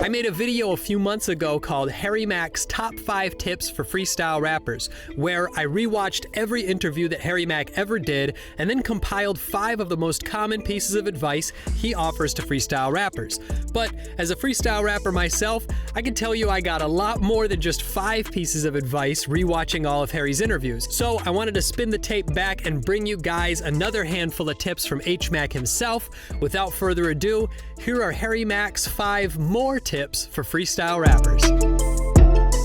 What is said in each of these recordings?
I made a video a few months ago called Harry Mack's Top 5 Tips for Freestyle Rappers, where I rewatched every interview that Harry Mack ever did and then compiled 5 of the most common pieces of advice he offers to freestyle rappers. But as a freestyle rapper myself, I can tell you I got a lot more than just 5 pieces of advice rewatching all of Harry's interviews. So I wanted to spin the tape back and bring you guys another handful of tips from H Mack himself. Without further ado, here are Harry Mack's 5 more tips for freestyle rappers.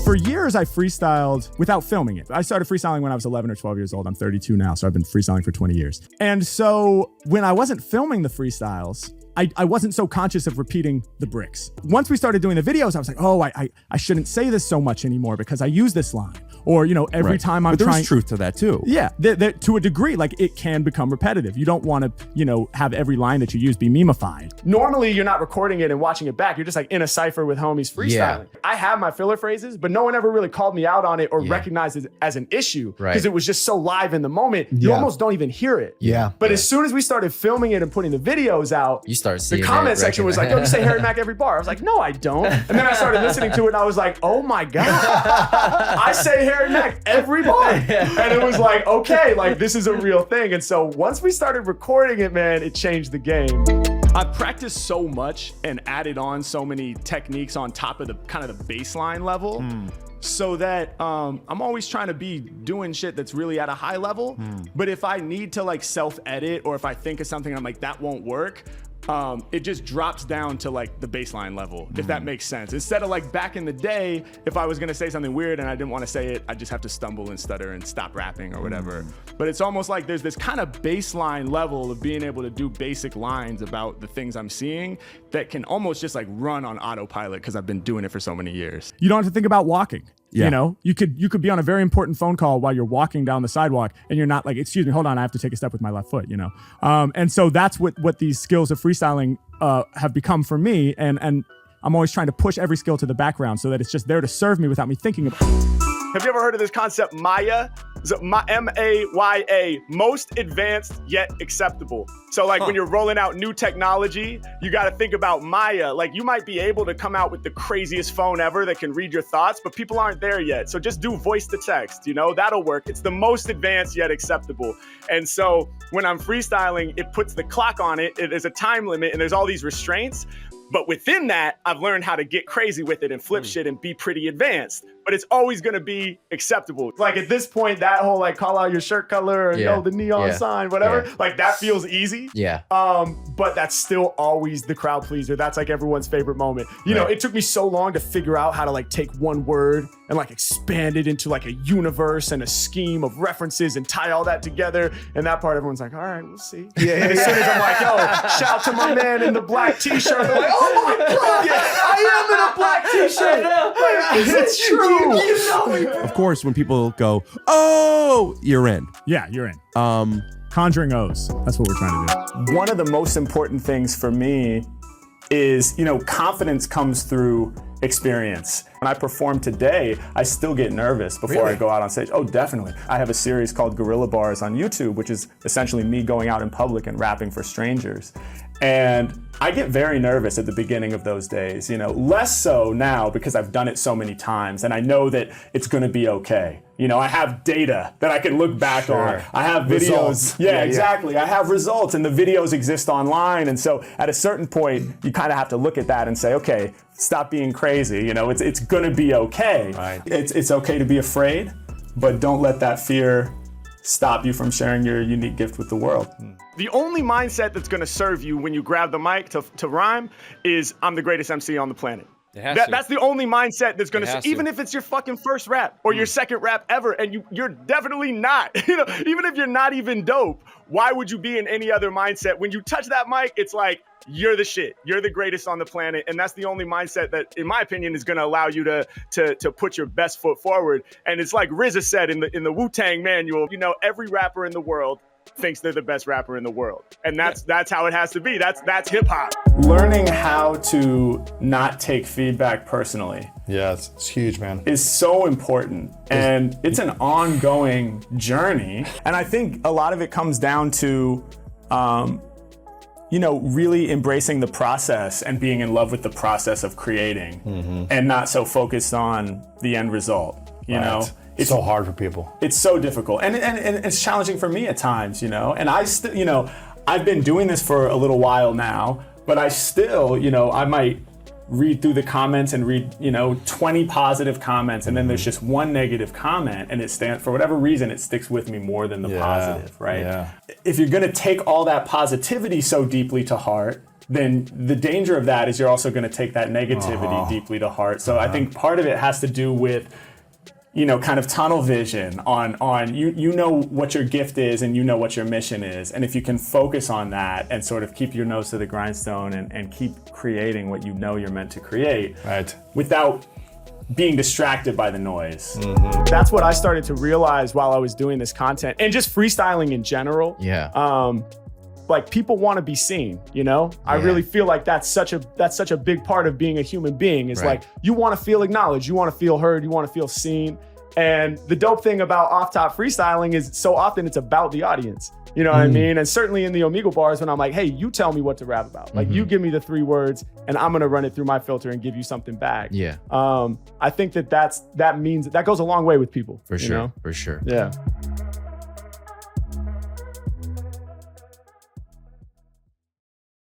For years, I freestyled without filming it. I started freestyling when I was 11 or 12 years old. I'm 32 now, so I've been freestyling for 20 years. And so when I wasn't filming the freestyles, I wasn't so conscious of repeating the bricks. Once we started doing the videos, I was like, oh, I shouldn't say this so much anymore because I use this line. Or, you know, every time I'm trying. There's truth to that too. Yeah, to a degree, like it can become repetitive. You don't want to, you know, have every line that you use be memeified. Normally, you're not recording it and watching it back. You're just like in a cypher with homies freestyling. Yeah. I have my filler phrases, but no one ever really called me out on it or recognized it as an issue because it was just so live in the moment. You almost don't even hear it. Yeah. But as soon as we started filming it and putting the videos out, you start seeing the comment section was like, yo, you say Harry Mack every bar. I was like, no, I don't. And then I started listening to it and I was like, oh my God, I say Harry Mack every bar. And it was like, okay, like this is a real thing. And so once we started recording it, man, it changed the game. I practiced so much and added on so many techniques on top of the kind of the baseline level. So that I'm always trying to be doing shit that's really at a high level. But if I need to like self-edit or if I think of something and I'm like, that won't work, it just drops down to like the baseline level, if that makes sense. Instead of like back in the day, if I was gonna say something weird and I didn't wanna say it, I just have to stumble and stutter and stop rapping or whatever. But it's almost like there's this kind of baseline level of being able to do basic lines about the things I'm seeing that can almost just like run on autopilot because I've been doing it for so many years. You don't have to think about walking. Yeah. You know, you could be on a very important phone call while you're walking down the sidewalk and you're not like, excuse me, hold on, I have to take a step with my left foot, you know? And so that's what these skills of freestyling have become for me. And I'm always trying to push every skill to the background so that it's just there to serve me without me thinking about it. Have you ever heard of this concept, Maya? M-A-Y-A, most advanced yet acceptable. So like when you're rolling out new technology, you got to think about Maya. Like you might be able to come out with the craziest phone ever that can read your thoughts, but people aren't there yet. So just do voice to text, you know, that'll work. It's the most advanced yet acceptable. And so when I'm freestyling, it puts the clock on it. There's a time limit and there's all these restraints. But within that, I've learned how to get crazy with it and flip shit and be pretty advanced. But it's always gonna be acceptable. Like at this point, that whole like call out your shirt color and yo, the neon sign, whatever, like that feels easy. Yeah. But that's still always the crowd pleaser. That's like everyone's favorite moment. You know, it took me so long to figure out how to like take one word and like expand it into like a universe and a scheme of references and tie all that together. And that part, everyone's like, all right, we'll see. Yeah. And as soon as I'm like, yo, shout out to my man in the black t-shirt. They're like, oh my God, I am in a black t-shirt. Like, it's true. You know me. Of course, when people go, oh, you're in. Yeah, you're in. Conjuring O's. That's what we're trying to do. One of the most important things for me is, you know, confidence comes through experience. When I perform today, I still get nervous before I go out on stage. Oh, definitely. I have a series called Gorilla Bars on YouTube, which is essentially me going out in public and rapping for strangers. And I get very nervous at the beginning of those days, you know, less so now because I've done it so many times and I know that it's gonna be okay. You know, I have data that I can look back on. I have videos. Results. Yeah, exactly. I have results and the videos exist online. And so at a certain point, you kind of have to look at that and say, okay, stop being crazy. You know, it's gonna be okay. Right. It's okay to be afraid, but don't let that fear stop you from sharing your unique gift with the world. The only mindset that's gonna serve you when you grab the mic to rhyme is I'm the greatest MC on the planet. That's the only mindset that's gonna, even if it's your fucking first rap or your second rap ever, and you're definitely not, you know, even if you're not even dope, why would you be in any other mindset? When you touch that mic, it's like, you're the shit. You're the greatest on the planet. And that's the only mindset that, in my opinion, is gonna allow you to put your best foot forward. And it's like RZA said in the Wu-Tang manual, you know, every rapper in the world thinks they're the best rapper in the world. And that's how it has to be. That's hip hop. Learning how to not take feedback personally. Yeah, it's huge, man. Is so important. And it's an ongoing journey. And I think a lot of it comes down to, really embracing the process and being in love with the process of creating and not so focused on the end result, you know? It's so hard for people. It's so difficult. And it's challenging for me at times, and I still, I've been doing this for a little while now, but I still, I might read through the comments and read, 20 positive comments, and then there's just one negative comment, and for whatever reason, it sticks with me more than the positive, right? Yeah. If you're gonna take all that positivity so deeply to heart, then the danger of that is you're also gonna take that negativity deeply to heart. So I think part of it has to do with, kind of tunnel vision on you know what your gift is and you know what your mission is. And if you can focus on that and sort of keep your nose to the grindstone and keep creating what you know you're meant to create without being distracted by the noise. That's what I started to realize while I was doing this content and just freestyling in general. Like people want to be seen, I really feel like that's such a big part of being a human being is like, you want to feel acknowledged, you want to feel heard, you want to feel seen. And the dope thing about off top freestyling is so often it's about the audience, you know what I mean? And certainly in the Omegle bars when I'm like, hey, you tell me what to rap about. Like you give me the 3 words and I'm going to run it through my filter and give you something back. I think that means that goes a long way with people. For sure. Yeah.